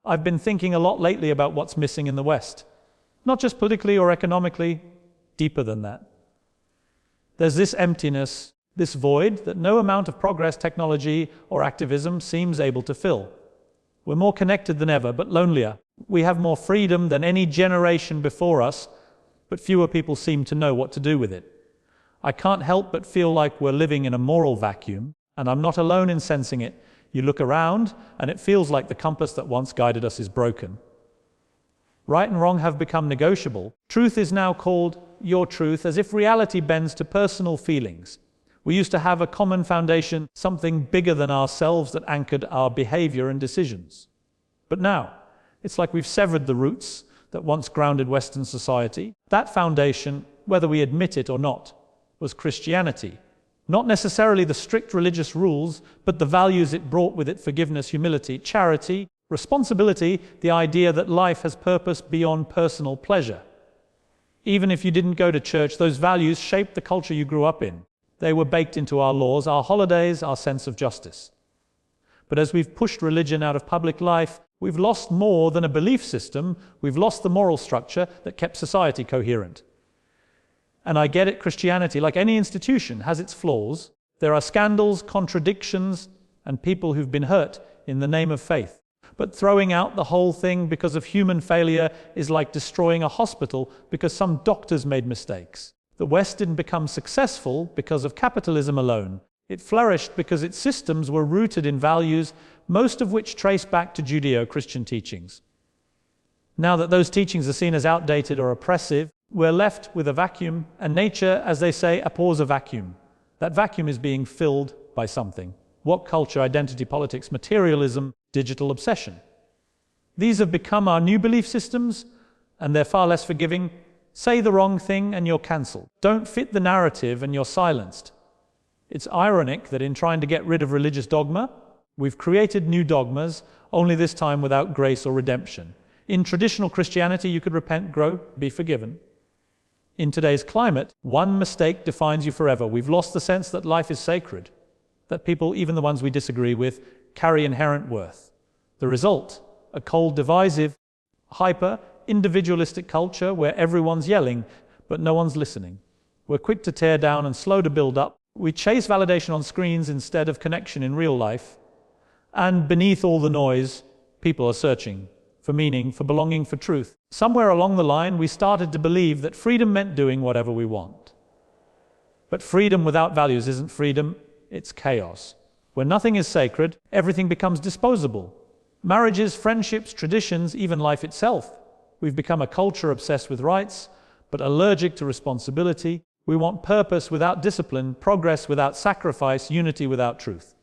I've been thinking a lot lately about what's missing in the West. Not just politically or economically, deeper than that. There's this emptiness, this void that no amount of progress, technology, or activism seems able to fill. We're more connected than ever, but lonelier. We have more freedom than any generation before us, but fewer people seem to know what to do with it. I can't help but feel like we're living in a moral vacuum, and I'm not alone in sensing it. You look around, and it feels like the compass that once guided us is broken. Right and wrong have become negotiable. Truth is now called your truth, as if reality bends to personal feelings. We used to have a common foundation, something bigger than ourselves that anchored our behavior and decisions. But now, it's like we've severed the roots that once grounded Western society. That foundation, whether we admit it or not, was Christianity. Not necessarily the strict religious rules, but the values it brought with it: forgiveness, humility, charity, responsibility, the idea that life has purpose beyond personal pleasure. Even if you didn't go to church, those values shaped the culture you grew up in. They were baked into our laws, our holidays, our sense of justice. But as we've pushed religion out of public life, we've lost more than a belief system. We've lost the moral structure that kept society coherent. And I get it, Christianity, like any institution, has its flaws. There are scandals, contradictions, and people who've been hurt in the name of faith. But throwing out the whole thing because of human failure is like destroying a hospital because some doctors made mistakes. The West didn't become successful because of capitalism alone. It flourished because its systems were rooted in values, most of which trace back to Judeo-Christian teachings. Now that those teachings are seen as outdated or oppressive, we're left with a vacuum, and nature, as they say, abhors a vacuum. That vacuum is being filled by something. What culture, identity, politics, materialism, digital obsession? These have become our new belief systems, and they're far less forgiving. Say the wrong thing and you're cancelled. Don't fit the narrative and you're silenced. It's ironic that in trying to get rid of religious dogma, we've created new dogmas, only this time without grace or redemption. In traditional Christianity, you could repent, grow, be forgiven. In today's climate, one mistake defines you forever. We've lost the sense that life is sacred, that people, even the ones we disagree with, carry inherent worth. The result, a cold, divisive, hyper, individualistic culture where everyone's yelling, but no one's listening. We're quick to tear down and slow to build up. We chase validation on screens instead of connection in real life. And beneath all the noise, people are searching for meaning, for belonging, for truth. Somewhere along the line, we started to believe that freedom meant doing whatever we want. But freedom without values isn't freedom, it's chaos. When nothing is sacred, everything becomes disposable. Marriages, friendships, traditions, even life itself. We've become a culture obsessed with rights, but allergic to responsibility. We want purpose without discipline, progress without sacrifice, unity without truth.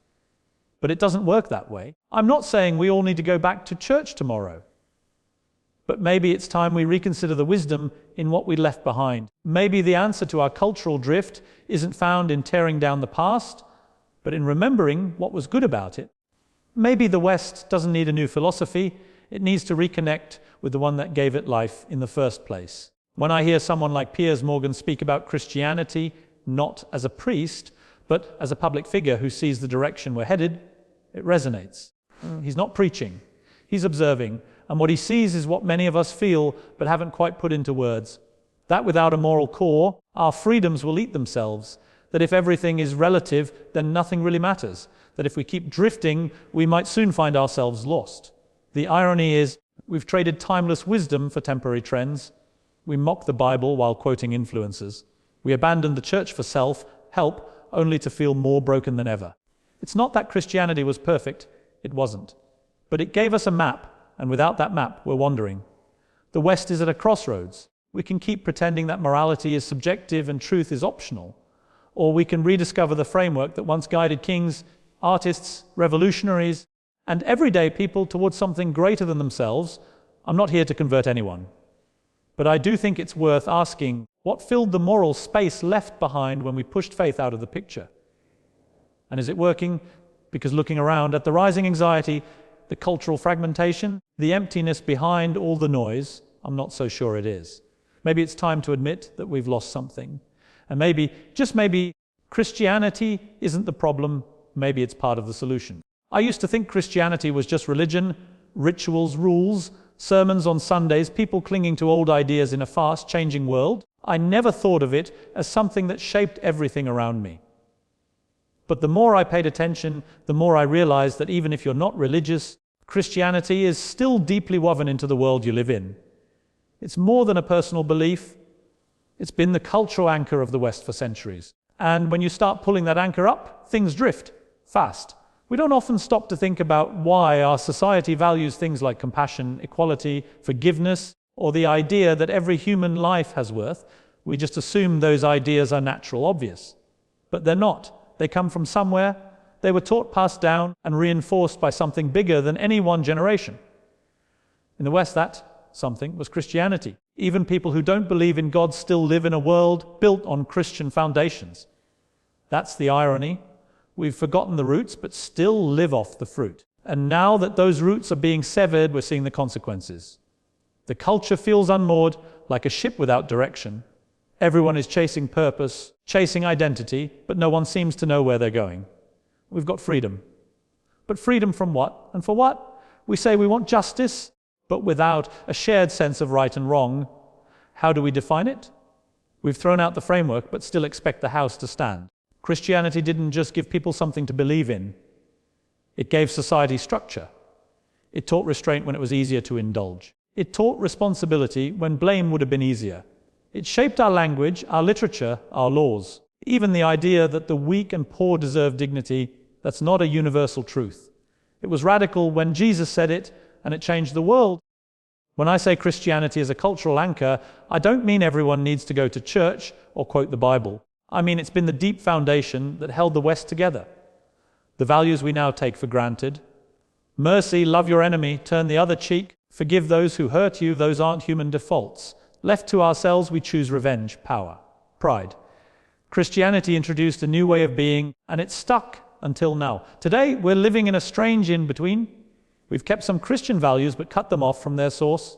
But it doesn't work that way. I'm not saying we all need to go back to church tomorrow. But maybe it's time we reconsider the wisdom in what we left behind. Maybe the answer to our cultural drift isn't found in tearing down the past, but in remembering what was good about it. Maybe the West doesn't need a new philosophy. It needs to reconnect with the one that gave it life in the first place. When I hear someone like Piers Morgan speak about Christianity, not as a priest, but as a public figure who sees the direction we're headed, it resonates. He's not preaching, he's observing, and what he sees is what many of us feel but haven't quite put into words. That without a moral core, our freedoms will eat themselves. That if everything is relative, then nothing really matters. That if we keep drifting, we might soon find ourselves lost. The irony is, we've traded timeless wisdom for temporary trends. We mock the Bible while quoting influencers. We abandon the church for self-help, only to feel more broken than ever. It's not that Christianity was perfect, it wasn't. But it gave us a map, and without that map, we're wandering. The West is at a crossroads. We can keep pretending that morality is subjective and truth is optional. Or we can rediscover the framework that once guided kings, artists, revolutionaries, and everyday people towards something greater than themselves. I'm not here to convert anyone. But I do think it's worth asking, what filled the moral space left behind when we pushed faith out of the picture? And is it working? Because looking around at the rising anxiety, the cultural fragmentation, the emptiness behind all the noise, I'm not so sure it is. Maybe it's time to admit that we've lost something. And maybe, just maybe, Christianity isn't the problem, maybe it's part of the solution. I used to think Christianity was just religion, rituals, rules, sermons on Sundays, people clinging to old ideas in a fast-changing world. I never thought of it as something that shaped everything around me. But the more I paid attention, the more I realized that even if you're not religious, Christianity is still deeply woven into the world you live in. It's more than a personal belief. It's been the cultural anchor of the West for centuries. And when you start pulling that anchor up, things drift fast. We don't often stop to think about why our society values things like compassion, equality, forgiveness, or the idea that every human life has worth. We just assume those ideas are natural, obvious. But they're not. They come from somewhere. They were taught, passed down, and reinforced by something bigger than any one generation. In the West, that something was Christianity. Even people who don't believe in God still live in a world built on Christian foundations. That's the irony. We've forgotten the roots, but still live off the fruit. And now that those roots are being severed, we're seeing the consequences. The culture feels unmoored, like a ship without direction. Everyone is chasing purpose, chasing identity, but no one seems to know where they're going. We've got freedom. But freedom from what? And for what? We say we want justice, but without a shared sense of right and wrong. How do we define it? We've thrown out the framework, but still expect the house to stand. Christianity didn't just give people something to believe in. It gave society structure. It taught restraint when it was easier to indulge. It taught responsibility when blame would have been easier. It shaped our language, our literature, our laws. Even the idea that the weak and poor deserve dignity, that's not a universal truth. It was radical when Jesus said it, and it changed the world. When I say Christianity is a cultural anchor, I don't mean everyone needs to go to church or quote the Bible. I mean it's been the deep foundation that held the West together. The values we now take for granted. Mercy, love your enemy, turn the other cheek, forgive those who hurt you, those aren't human defaults. Left to ourselves, we choose revenge, power, pride. Christianity introduced a new way of being, and it's stuck until now. Today, we're living in a strange in-between. We've kept some Christian values, but cut them off from their source.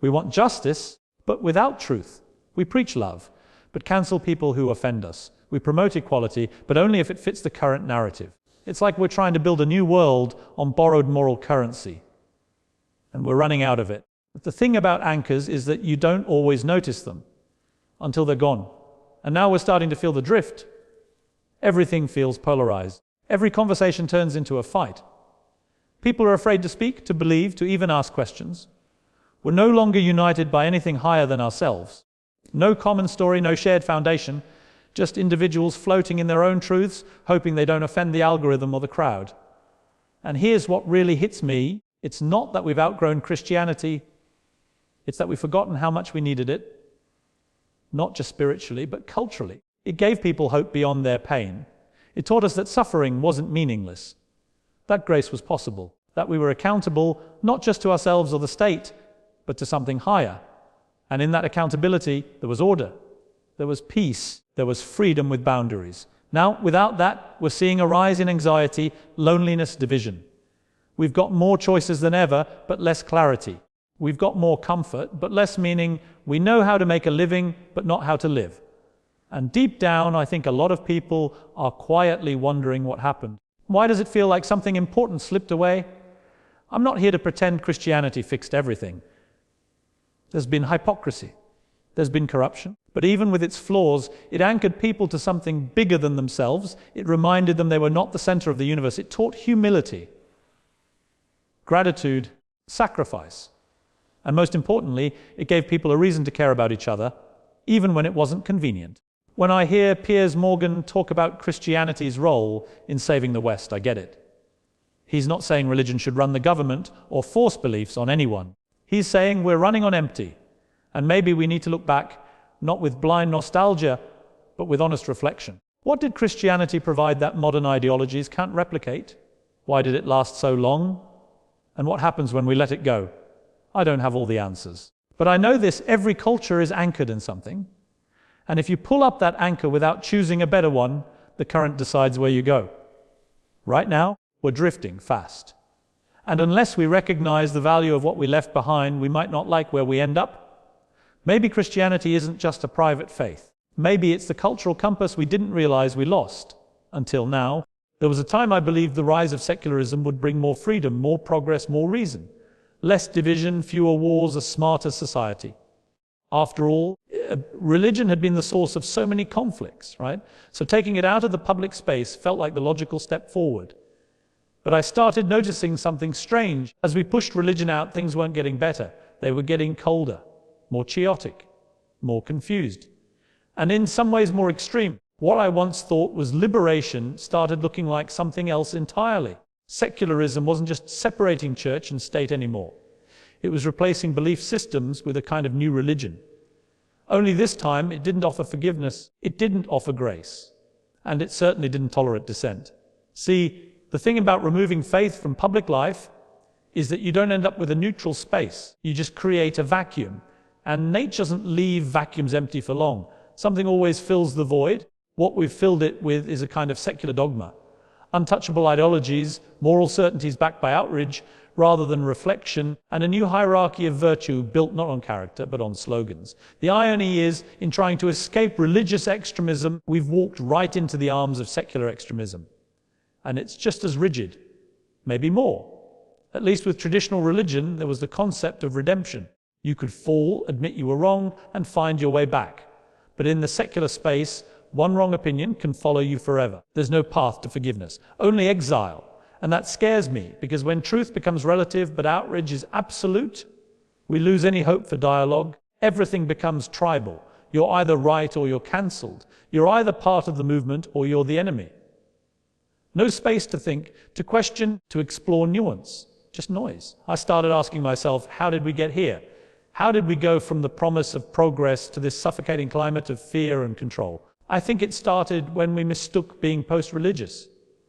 We want justice, but without truth. We preach love, but cancel people who offend us. We promote equality, but only if it fits the current narrative. It's like we're trying to build a new world on borrowed moral currency, and we're running out of it. But the thing about anchors is that you don't always notice them until they're gone. And now we're starting to feel the drift. Everything feels polarized. Every conversation turns into a fight. People are afraid to speak, to believe, to even ask questions. We're no longer united by anything higher than ourselves. No common story, no shared foundation, just individuals floating in their own truths, hoping they don't offend the algorithm or the crowd. And here's what really hits me. It's not that we've outgrown Christianity. It's that we've forgotten how much we needed it. Not just spiritually, but culturally. It gave people hope beyond their pain. It taught us that suffering wasn't meaningless. That grace was possible. That we were accountable, not just to ourselves or the state, but to something higher. And in that accountability, there was order. There was peace. There was freedom with boundaries. Now, without that, we're seeing a rise in anxiety, loneliness, division. We've got more choices than ever, but less clarity. We've got more comfort, but less meaning. We know how to make a living, but not how to live. And deep down, I think a lot of people are quietly wondering what happened. Why does it feel like something important slipped away? I'm not here to pretend Christianity fixed everything. There's been hypocrisy. There's been corruption. But even with its flaws, it anchored people to something bigger than themselves. It reminded them they were not the center of the universe. It taught humility, gratitude, sacrifice. And most importantly, it gave people a reason to care about each other, even when it wasn't convenient. When I hear Piers Morgan talk about Christianity's role in saving the West, I get it. He's not saying religion should run the government or force beliefs on anyone. He's saying we're running on empty, and maybe we need to look back, not with blind nostalgia, but with honest reflection. What did Christianity provide that modern ideologies can't replicate? Why did it last so long? And what happens when we let it go? I don't have all the answers. But I know this, every culture is anchored in something. And if you pull up that anchor without choosing a better one, the current decides where you go. Right now, we're drifting fast. And unless we recognize the value of what we left behind, we might not like where we end up. Maybe Christianity isn't just a private faith. Maybe it's the cultural compass we didn't realize we lost until now. There was a time I believed the rise of secularism would bring more freedom, more progress, more reason. Less division, fewer wars, a smarter society. After all, religion had been the source of so many conflicts, right? So taking it out of the public space felt like the logical step forward. But I started noticing something strange. As we pushed religion out, things weren't getting better. They were getting colder, more chaotic, more confused, and in some ways more extreme. What I once thought was liberation started looking like something else entirely. Secularism wasn't just separating church and state anymore. It was replacing belief systems with a kind of new religion. Only this time, it didn't offer forgiveness, it didn't offer grace, and it certainly didn't tolerate dissent. See, the thing about removing faith from public life is that you don't end up with a neutral space. You just create a vacuum, and nature doesn't leave vacuums empty for long. Something always fills the void. What we've filled it with is a kind of secular dogma. Untouchable ideologies, moral certainties backed by outrage rather than reflection, and a new hierarchy of virtue built not on character but on slogans. The irony is, in trying to escape religious extremism, we've walked right into the arms of secular extremism. And it's just as rigid, maybe more. At least with traditional religion, there was the concept of redemption. You could fall, admit you were wrong, and find your way back. But in the secular space, one wrong opinion can follow you forever. There's no path to forgiveness, only exile. And that scares me, because when truth becomes relative but outrage is absolute, we lose any hope for dialogue. Everything becomes tribal. You're either right or you're cancelled. You're either part of the movement or you're the enemy. No space to think, to question, to explore nuance. Just noise. I started asking myself, how did we get here? How did we go from the promise of progress to this suffocating climate of fear and control? I think it started when we mistook being post-religious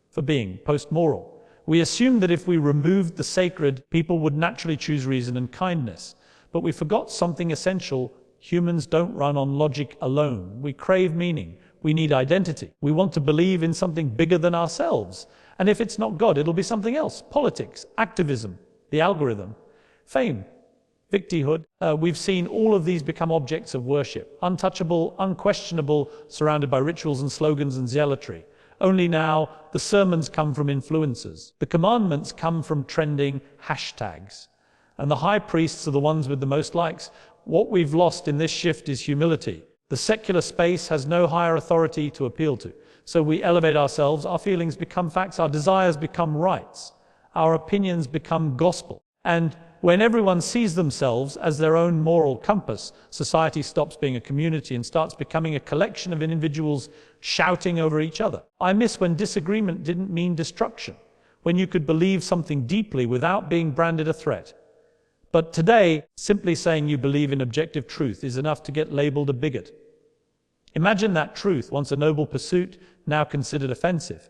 for being post-moral. We assumed that if we removed the sacred, people would naturally choose reason and kindness. But we forgot something essential. Humans don't run on logic alone. We crave meaning. We need identity. We want to believe in something bigger than ourselves. And if it's not God, it'll be something else. Politics, activism, the algorithm, fame, victimhood. We've seen all of these become objects of worship. Untouchable, unquestionable, surrounded by rituals and slogans and zealotry. Only now, the sermons come from influencers. The commandments come from trending hashtags. And the high priests are the ones with the most likes. What we've lost in this shift is humility. The secular space has no higher authority to appeal to. So we elevate ourselves, our feelings become facts, our desires become rights, our opinions become gospel. And when everyone sees themselves as their own moral compass, society stops being a community and starts becoming a collection of individuals shouting over each other. I miss when disagreement didn't mean destruction, when you could believe something deeply without being branded a threat. But today, simply saying you believe in objective truth is enough to get labeled a bigot. Imagine that truth, once a noble pursuit, now considered offensive.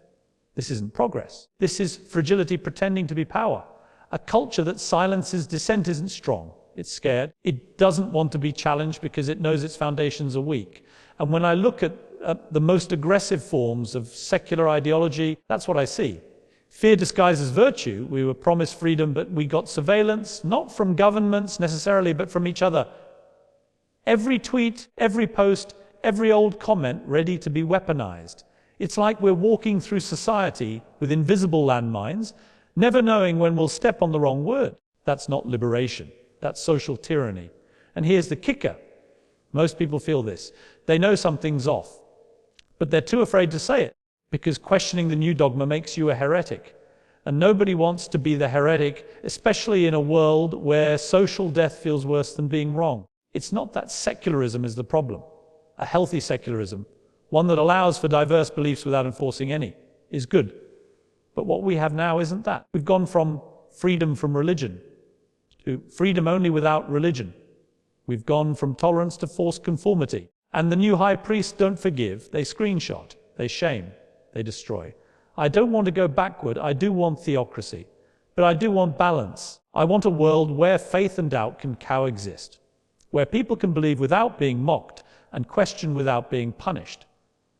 This isn't progress. This is fragility pretending to be power. A culture that silences dissent isn't strong. It's scared. It doesn't want to be challenged because it knows its foundations are weak. And when I look at the most aggressive forms of secular ideology, that's what I see. Fear disguises virtue. We were promised freedom, but we got surveillance, not from governments necessarily, but from each other. Every tweet, every post, every old comment ready to be weaponized. It's like we're walking through society with invisible landmines, never knowing when we'll step on the wrong word. That's not liberation. That's social tyranny. And here's the kicker. Most people feel this. They know something's off, but they're too afraid to say it, because questioning the new dogma makes you a heretic. And nobody wants to be the heretic, especially in a world where social death feels worse than being wrong. It's not that secularism is the problem. A healthy secularism, one that allows for diverse beliefs without enforcing any, is good. But what we have now isn't that. We've gone from freedom from religion to freedom only without religion. We've gone from tolerance to forced conformity. And the new high priests don't forgive, they screenshot, they shame, they destroy. I don't want to go backward, I do want theocracy. But I do want balance. I want a world where faith and doubt can coexist, where people can believe without being mocked and question without being punished,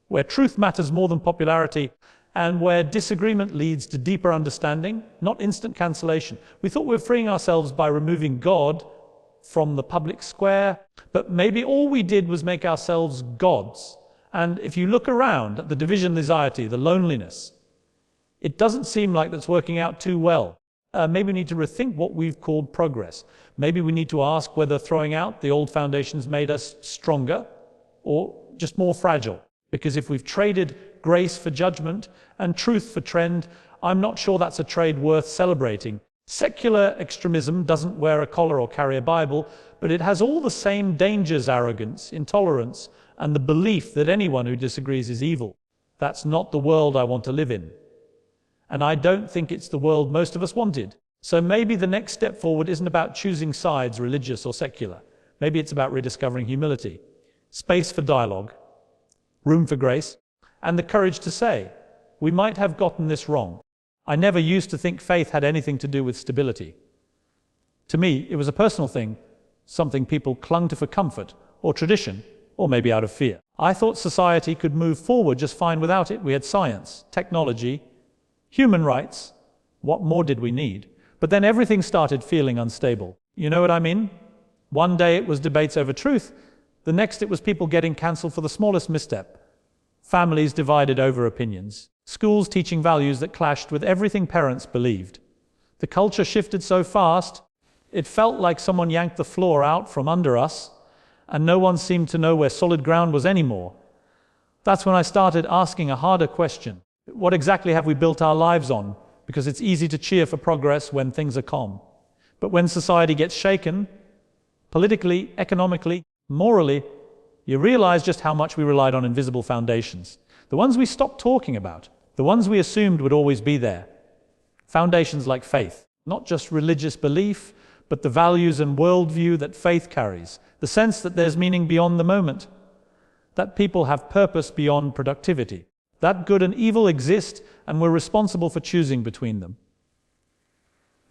where truth matters more than popularity, and where disagreement leads to deeper understanding, not instant cancellation. We thought we were freeing ourselves by removing God from the public square, but maybe all we did was make ourselves gods. And if you look around at the division, the anxiety, the loneliness, It doesn't seem like that's working out too well. Maybe we need to rethink what we've called progress. Maybe we need to ask whether throwing out the old foundations made us stronger or just more fragile. Because if we've traded grace for judgment and truth for trend, I'm not sure that's a trade worth celebrating. Secular extremism doesn't wear a collar or carry a Bible, but it has all the same dangers: arrogance, intolerance, and the belief that anyone who disagrees is evil. That's not the world I want to live in. And I don't think it's the world most of us wanted. So maybe the next step forward isn't about choosing sides, religious or secular. Maybe it's about rediscovering humility, space for dialogue, room for grace, and the courage to say, we might have gotten this wrong. I never used to think faith had anything to do with stability. To me, it was a personal thing, something people clung to for comfort or tradition, or maybe out of fear. I thought society could move forward just fine without it. We had science, technology, human rights. What more did we need? But then everything started feeling unstable. You know what I mean? One day it was debates over truth. The next it was people getting cancelled for the smallest misstep. Families divided over opinions. Schools teaching values that clashed with everything parents believed. The culture shifted so fast, it felt like someone yanked the floor out from under us, and no one seemed to know where solid ground was anymore. That's when I started asking a harder question. What exactly have we built our lives on? Because it's easy to cheer for progress when things are calm. But when society gets shaken, politically, economically, morally, you realize just how much we relied on invisible foundations. The ones we stopped talking about, the ones we assumed would always be there. Foundations like faith, not just religious belief, but the values and worldview that faith carries, the sense that there's meaning beyond the moment, that people have purpose beyond productivity, that good and evil exist and we're responsible for choosing between them.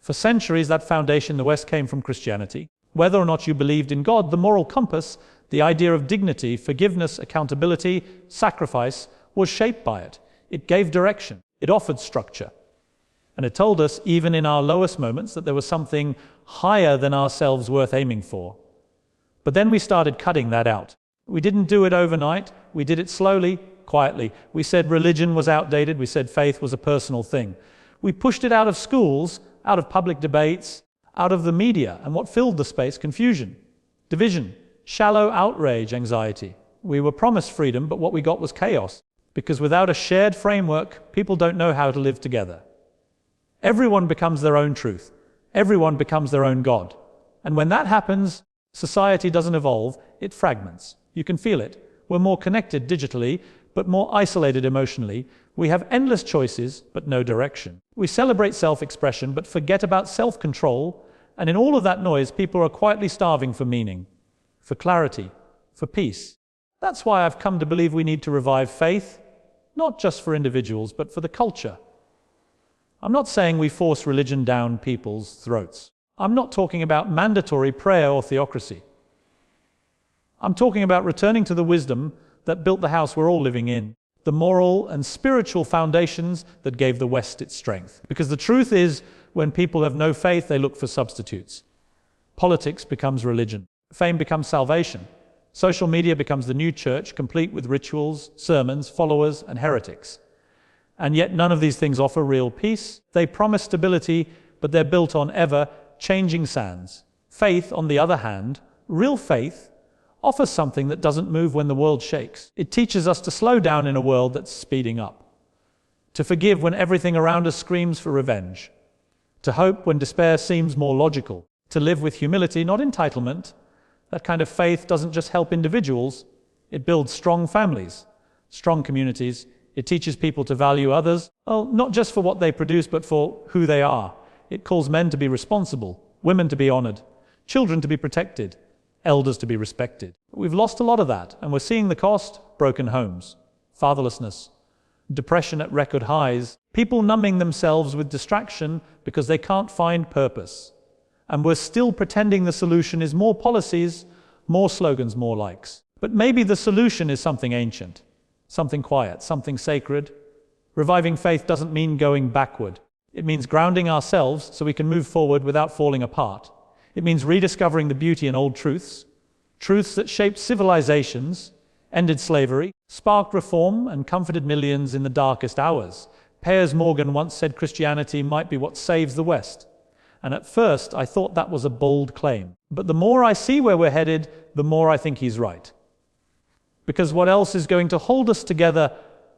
For centuries, that foundation in the West came from Christianity. Whether or not you believed in God, the moral compass, the idea of dignity, forgiveness, accountability, sacrifice, was shaped by it. It gave direction. It offered structure. And it told us, even in our lowest moments, that there was something higher than ourselves worth aiming for. But then we started cutting that out. We didn't do it overnight. We did it slowly, quietly. We said religion was outdated. We said faith was a personal thing. We pushed it out of schools, out of public debates, out of the media. And what filled the space? Confusion, division, shallow outrage, anxiety. We were promised freedom, but what we got was chaos. Because without a shared framework, people don't know how to live together. Everyone becomes their own truth. Everyone becomes their own God. And when that happens, society doesn't evolve, it fragments. You can feel it. We're more connected digitally, but more isolated emotionally. We have endless choices, but no direction. We celebrate self-expression, but forget about self-control. And in all of that noise, people are quietly starving for meaning, for clarity, for peace. That's why I've come to believe we need to revive faith, not just for individuals, but for the culture. I'm not saying we force religion down people's throats. I'm not talking about mandatory prayer or theocracy. I'm talking about returning to the wisdom that built the house we're all living in, the moral and spiritual foundations that gave the West its strength. Because the truth is, when people have no faith, they look for substitutes. Politics becomes religion. Fame becomes salvation. Social media becomes the new church, complete with rituals, sermons, followers, and heretics. And yet none of these things offer real peace. They promise stability, but they're built on ever-changing sands. Faith, on the other hand, real faith, offers something that doesn't move when the world shakes. It teaches us to slow down in a world that's speeding up, to forgive when everything around us screams for revenge, to hope when despair seems more logical, to live with humility, not entitlement. That kind of faith doesn't just help individuals, it builds strong families, strong communities. It teaches people to value others, not just for what they produce, but for who they are. It calls men to be responsible, women to be honored, children to be protected, elders to be respected. We've lost a lot of that, and we're seeing the cost: broken homes, fatherlessness, depression at record highs, people numbing themselves with distraction because they can't find purpose. And we're still pretending the solution is more policies, more slogans, more likes. But maybe the solution is something ancient, something quiet, something sacred. Reviving faith doesn't mean going backward. It means grounding ourselves so we can move forward without falling apart. It means rediscovering the beauty in old truths, truths that shaped civilizations, ended slavery, sparked reform, and comforted millions in the darkest hours. Piers Morgan once said Christianity might be what saves the West. And at first, I thought that was a bold claim. But the more I see where we're headed, the more I think he's right. Because what else is going to hold us together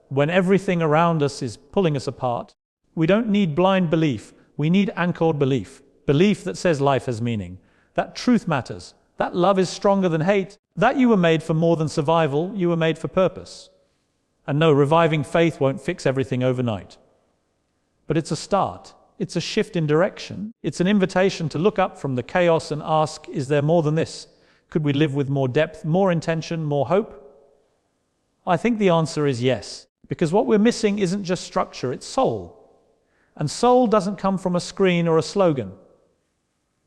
when everything around us is pulling us apart? We don't need blind belief. We need anchored belief. Belief that says life has meaning, that truth matters, that love is stronger than hate, that you were made for more than survival, you were made for purpose. And no, reviving faith won't fix everything overnight. But it's a start. It's a shift in direction. It's an invitation to look up from the chaos and ask, is there more than this? Could we live with more depth, more intention, more hope? I think the answer is yes, because what we're missing isn't just structure, it's soul. And soul doesn't come from a screen or a slogan.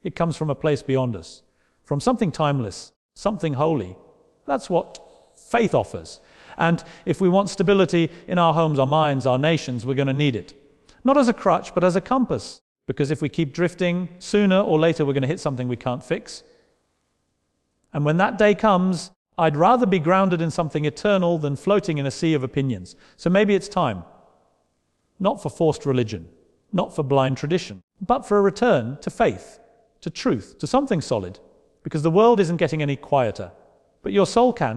It comes from a place beyond us, from something timeless, something holy. That's what faith offers. And if we want stability in our homes, our minds, our nations, we're going to need it. Not as a crutch, but as a compass. Because if we keep drifting, sooner or later we're going to hit something we can't fix. And when that day comes, I'd rather be grounded in something eternal than floating in a sea of opinions. So maybe it's time. Not for forced religion, not for blind tradition, but for a return to faith, to truth, to something solid. Because the world isn't getting any quieter, but your soul can.